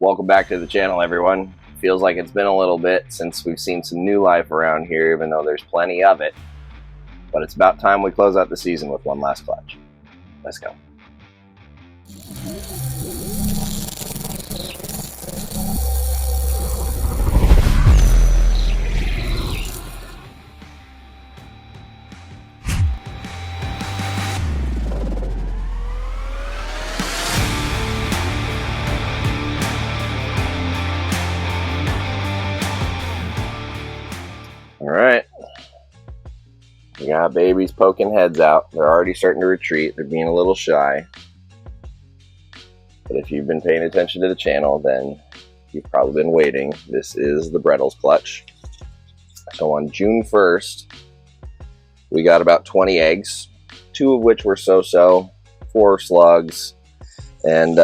Welcome back to the channel, everyone. Feels like it's been a little bit since we've seen some new life around here, even though there's plenty of it. But it's about time we close out the season with one last clutch. Let's go. Alright, we got babies poking heads out. They're already starting to retreat. They're being a little shy. But if you've been paying attention to the channel, then you've probably been waiting. This is the Reptiles clutch. So on June 1st, we got about 20 eggs, 2 of which were so-so, 4 slugs, and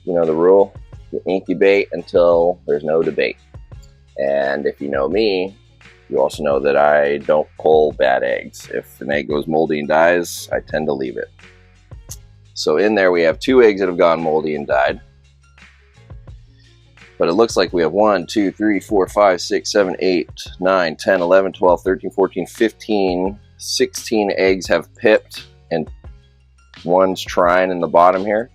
you know the rule, you incubate until there's no debate. And if you know me, you also know that I don't pull bad eggs. If an egg goes moldy and dies, I tend to leave it. So in there we have 2 eggs that have gone moldy and died. But it looks like we have 1, 2, 3, 4, 5, 6, 7, 8, 9, 10, 11, 12, 13, 14, 15, 16 eggs have pipped, and 1's trying in the bottom here.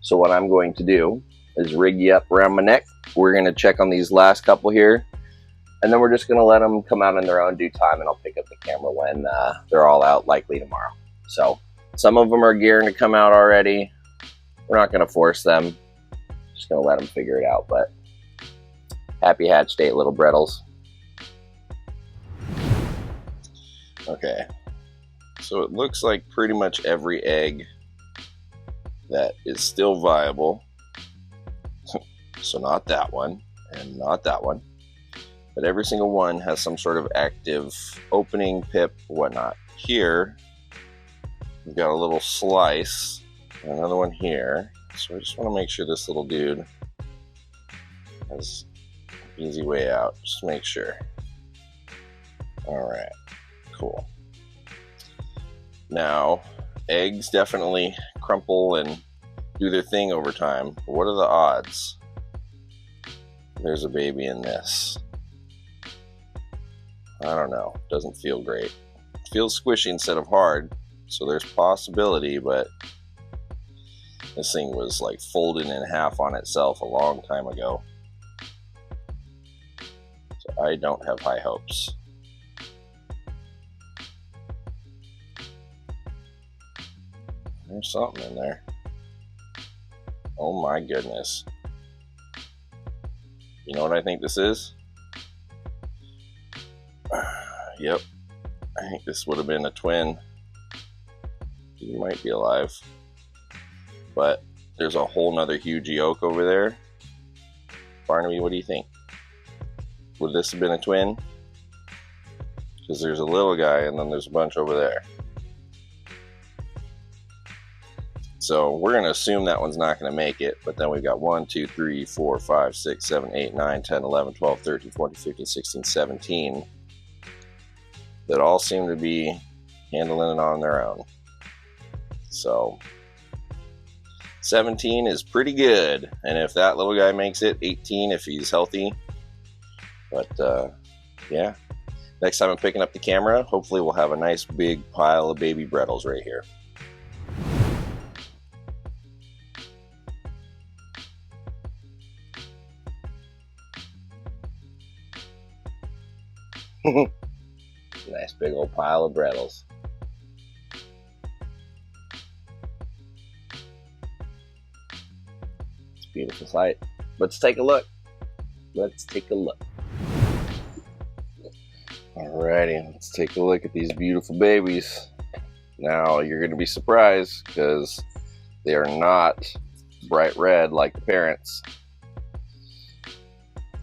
So what I'm going to do is rig you up around my neck. We're going to check on these last couple here, and then we're just going to let them come out in their own due time, and I'll pick up the camera when they're all out, likely tomorrow. So some of them are gearing to come out already. We're not going to force them. Just going to let them figure it out. But happy hatch date, little Reptiles. Okay, so it looks like pretty much every egg that is still viable, so not that one and not that one, but every single one has some sort of active opening, pip, whatnot. Here we've got a little slice, another one here, so I just want to make sure this little dude has an easy way out, just to make sure. Alright, cool. Now eggs definitely crumple and do their thing over time, but what are the odds there's a baby in this? I don't know. Doesn't feel great. It feels squishy instead of hard, so there's possibility, but this thing was like folded in half on itself a long time ago. So I don't have high hopes. There's something in there. Oh my goodness. You know what I think this is? Yep. I think this would have been a twin. He might be alive. But there's a whole nother huge yolk over there. Barnaby, what do you think? Would this have been a twin? Because there's a little guy and then there's a bunch over there. So we're going to assume that one's not going to make it, but then we've got 1, 2, 3, 4, 5, 6, 7, 8, 9, 10, 11, 12, 13, 14, 15, 16, 17 that all seem to be handling it on their own. So 17 is pretty good, and if that little guy makes it, 18 if he's healthy. But yeah, next time I'm picking up the camera, hopefully we'll have a nice big pile of baby Reptiles right here. Nice big old pile of Reptiles. It's a beautiful sight. Let's take a look. Let's take a look. Alrighty, let's take a look at these beautiful babies. Now you're going to be surprised because they are not bright red like the parents.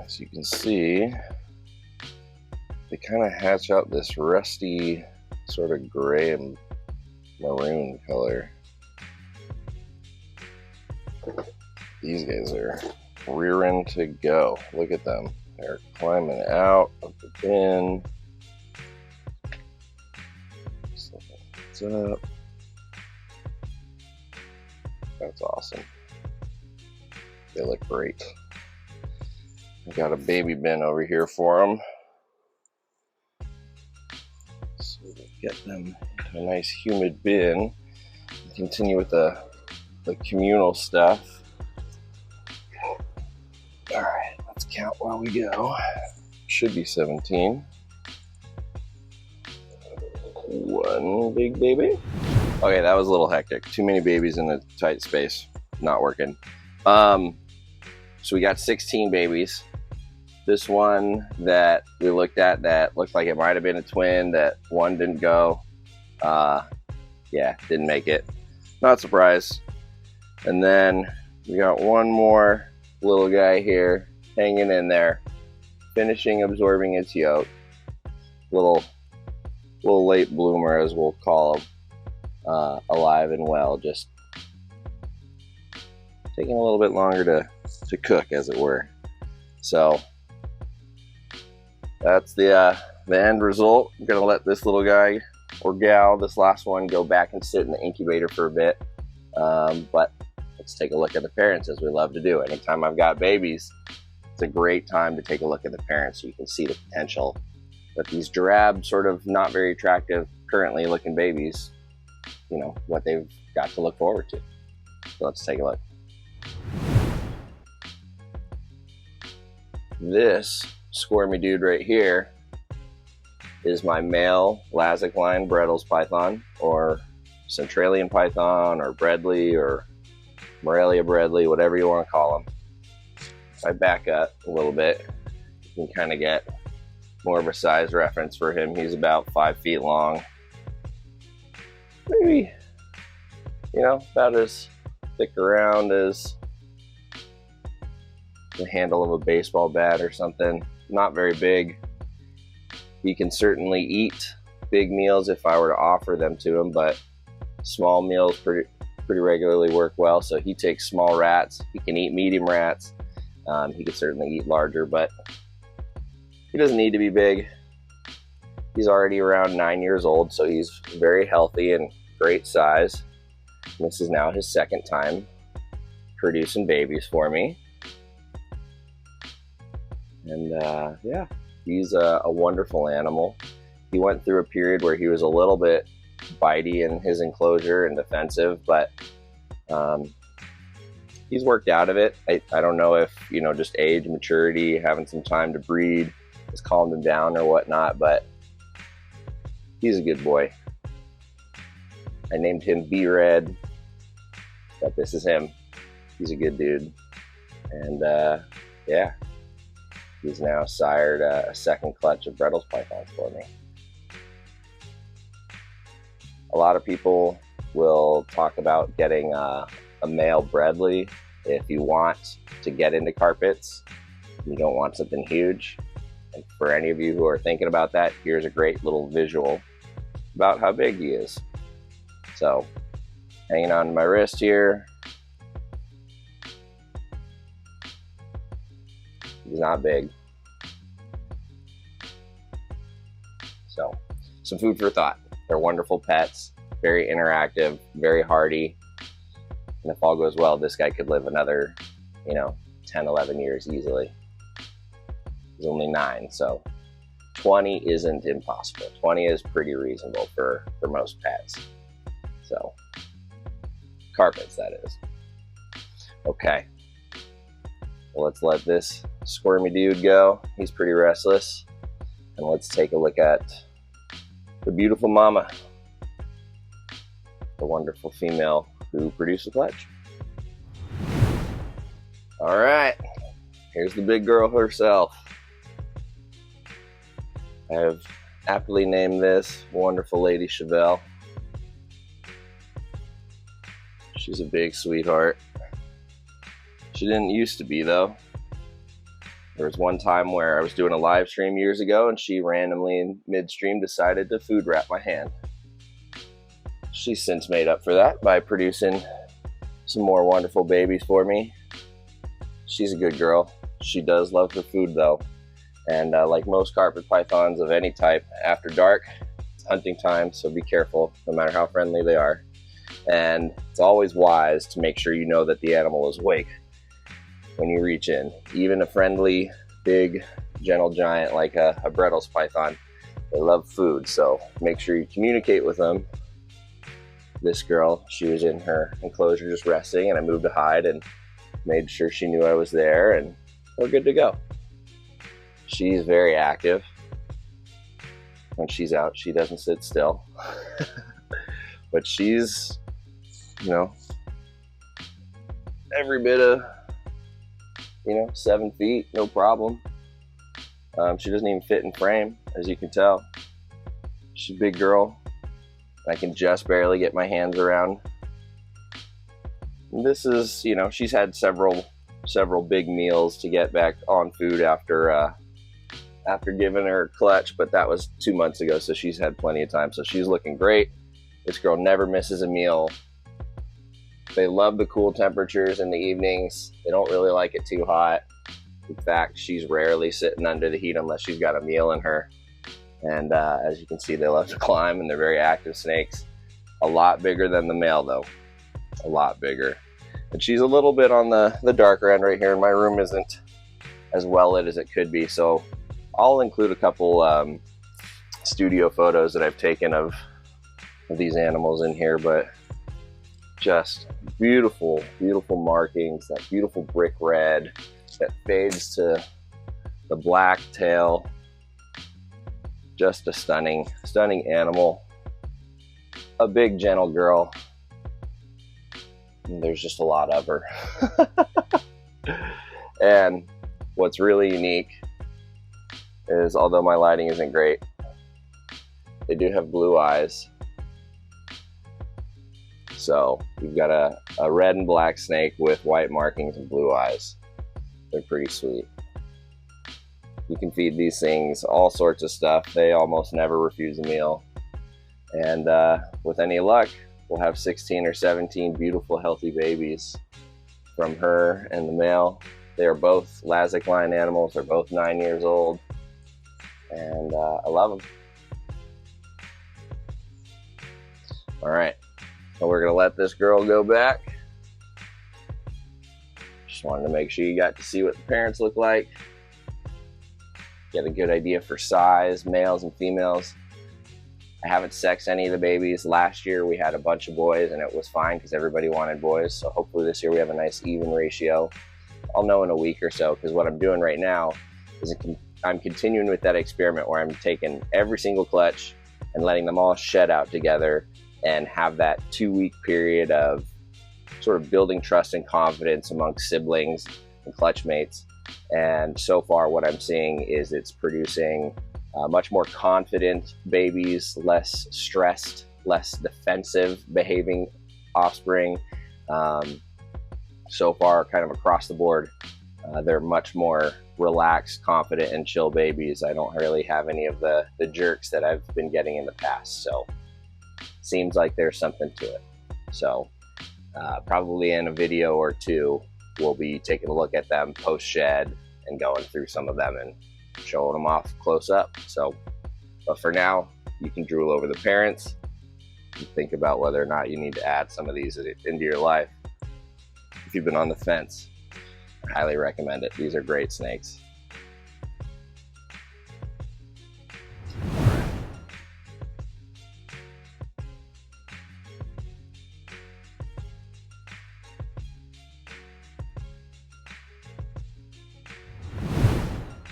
As you can see, they kind of hatch out this rusty sort of gray and maroon color. These guys are rearing to go. Look at them. They're climbing out of the bin. Just looking what's up. That's awesome. They look great. I got a baby bin over here for them. So we'll get them into a nice humid bin and continue with the communal stuff. All right, let's count while we go. Should be 17. One big baby. Okay, that was a little hectic. Too many babies in a tight space. Not working. So we got 16 babies. This one that we looked at that looked like it might have been a twin, that one didn't go. Yeah, didn't make it. Not surprised. And then we got one more little guy here hanging in there, finishing absorbing its yolk. Little late bloomer, as we'll call him, alive and well, just taking a little bit longer to cook, as it were. So that's the end result. I'm gonna let this little guy or gal, this last one, go back and sit in the incubator for a bit. But let's take a look at the parents, as we love to do. Anytime I've got babies, it's a great time to take a look at the parents so you can see the potential that these drab, sort of not very attractive, currently looking babies, you know, what they've got to look forward to. So let's take a look. This squirmy dude right here is my male Lazicline Brettles python, or Centralian python, or Bredli, or Morelia Bredli, whatever you want to call them. If I back up a little bit, you can kind of get more of a size reference for him. He's about 5 feet long. Maybe, you know, about as thick around as the handle of a baseball bat or something. Not very big. He can certainly eat big meals if I were to offer them to him, but small meals pretty regularly work well. So he takes small rats. He can eat medium rats. He can certainly eat larger, but he doesn't need to be big. He's already around 9 years old, so he's very healthy and great size. And this is now his second time producing babies for me. And yeah, he's a wonderful animal. He went through a period where he was a little bit bitey in his enclosure and defensive, but he's worked out of it. I don't know if, you know, just age, maturity, having some time to breed has calmed him down or whatnot, but he's a good boy. I named him B-Red, but this is him. He's a good dude. And yeah, he's now sired a second clutch of Brettles pythons for me. A lot of people will talk about getting a male Bredli if you want to get into carpets. You don't want something huge. And for any of you who are thinking about that, here's a great little visual about how big he is. So, hanging on to my wrist here. He's not big. So, some food for thought. They're wonderful pets, very interactive, very hardy. And if all goes well, this guy could live another, 10, 11 years easily. He's only 9, so 20 isn't impossible. 20 is pretty reasonable for most pets. So, carpets, that is. Okay. Well, let's let this squirmy dude go. He's pretty restless. And let's take a look at the beautiful mama, the wonderful female who produced the clutch. All right, here's the big girl herself. I have aptly named this wonderful lady Chevelle. She's a big sweetheart. She didn't used to be, though. There was one time where I was doing a live stream years ago and she randomly in midstream decided to food wrap my hand. She's since made up for that by producing some more wonderful babies for me. She's a good girl. She does love her food, though. And like most carpet pythons of any type, after dark, it's hunting time, so be careful, no matter how friendly they are. And it's always wise to make sure you know that the animal is awake. when you reach in. Even a friendly, big, gentle giant like a Reptiles python, they love food, so make sure you communicate with them. This girl, she was in her enclosure just resting, and I moved to hide and made sure she knew I was there, and we're good to go. She's very active. When she's out, she doesn't sit still. But she's, you know, every bit of, 7 feet, no problem. She doesn't even fit in frame, as you can tell. She's a big girl. I can just barely get my hands around. This is, she's had several big meals to get back on food after giving her clutch, but that was 2 months ago, so she's had plenty of time. So she's looking great. This girl never misses a meal. They love the cool temperatures in the evenings. They don't really like it too hot. In fact, she's rarely sitting under the heat unless she's got a meal in her. And as you can see, they love to climb, and they're very active snakes. A lot bigger than the male, though. A lot bigger. And she's a little bit on the darker end right here, and my room isn't as well lit as it could be. So I'll include a couple studio photos that I've taken of these animals in here, but just beautiful, beautiful markings, that beautiful brick red that fades to the black tail. Just a stunning animal. A big, gentle girl. And there's just a lot of her. And what's really unique is, although my lighting isn't great, they do have blue eyes. So you've got a red and black snake with white markings and blue eyes. They're pretty sweet. You can feed these things all sorts of stuff. They almost never refuse a meal. And with any luck, we'll have 16 or 17 beautiful, healthy babies from her and the male. They are both Lazic line animals. They're both 9 years old. And I love them. All right, so we're gonna let this girl go back. Just wanted to make sure you got to see what the parents look like. Get a good idea for size, males and females. I haven't sexed any of the babies. Last year we had a bunch of boys and it was fine because everybody wanted boys. So hopefully this year we have a nice even ratio. I'll know in a week or so, because what I'm doing right now is I'm continuing with that experiment where I'm taking every single clutch and letting them all shed out together and have that 2-week period of sort of building trust and confidence amongst siblings and clutch mates. And so far what I'm seeing is it's producing much more confident babies, less stressed, less defensive behaving offspring. So far, kind of across the board, they're much more relaxed, confident, and chill babies. I don't really have any of the jerks that I've been getting in the past. So seems like there's something to it. So probably in a video or two, we'll be taking a look at them post-shed and going through some of them and showing them off close up. So, but for now, you can drool over the parents and think about whether or not you need to add some of these into your life. If you've been on the fence, I highly recommend it. These are great snakes.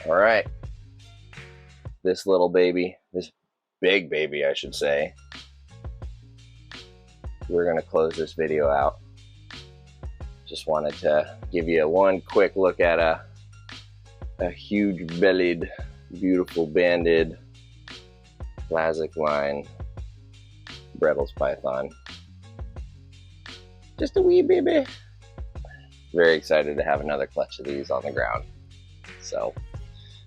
All right, this little baby, this big baby, I should say, we're gonna close this video out. Just wanted to give you one quick look at a huge bellied, beautiful banded Lazic line Reptiles python. Just a wee baby. Very excited to have another clutch of these on the ground. So,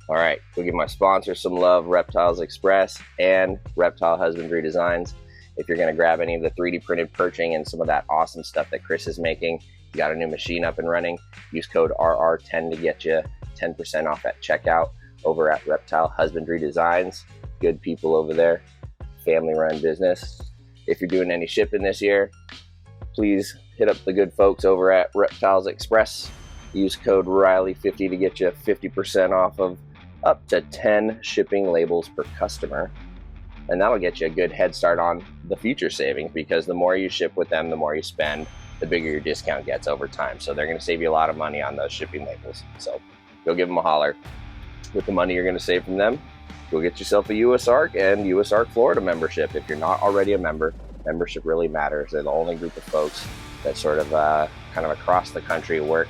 all right, we'll give my sponsors some love, Reptiles Express and Reptile Husbandry Designs. If you're gonna grab any of the 3D printed perching and some of that awesome stuff that Chris is making, you got a new machine up and running, use code RR10 to get you 10% off at checkout over at Reptile Husbandry Designs. Good people over there, family run business. If you're doing any shipping this year, please hit up the good folks over at Reptiles Express. Use code Riley50 to get you 50% off of up to 10 shipping labels per customer. And that'll get you a good head start on the future savings, because the more you ship with them, the more you spend, the bigger your discount gets over time. So they're going to save you a lot of money on those shipping labels. So go give them a holler. With the money you're going to save from them, go get yourself a USARK and USARK Florida membership. If you're not already a member, membership really matters. They're the only group of folks that sort of kind of across the country work.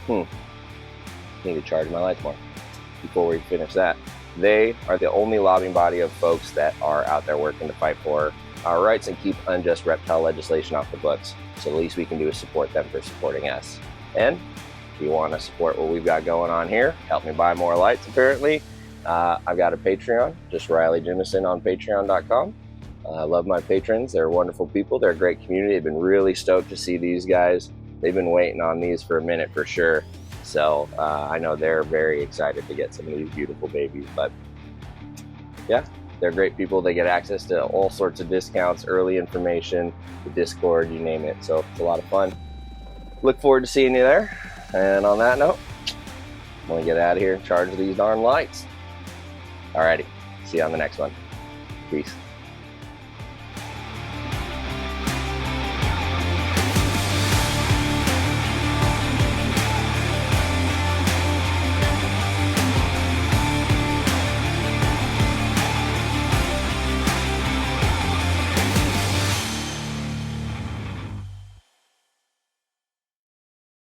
Need to charge my lights more before we finish that. They are the only lobbying body of folks that are out there working to fight for our rights and keep unjust reptile legislation off the books. So the least we can do is support them for supporting us. And if you want to support what we've got going on here, help me buy more lights apparently. I've got a Patreon, just Riley Jimison on patreon.com. I love my patrons. They're wonderful people. They're a great community. They've been really stoked to see these guys. They've been waiting on these for a minute for sure. So I know they're very excited to get some of these beautiful babies. But yeah, they're great people. They get access to all sorts of discounts, early information, the Discord, you name it. So it's a lot of fun. Look forward to seeing you there. And on that note, I'm going to get out of here and charge these darn lights. Alrighty, see you on the next one. Peace.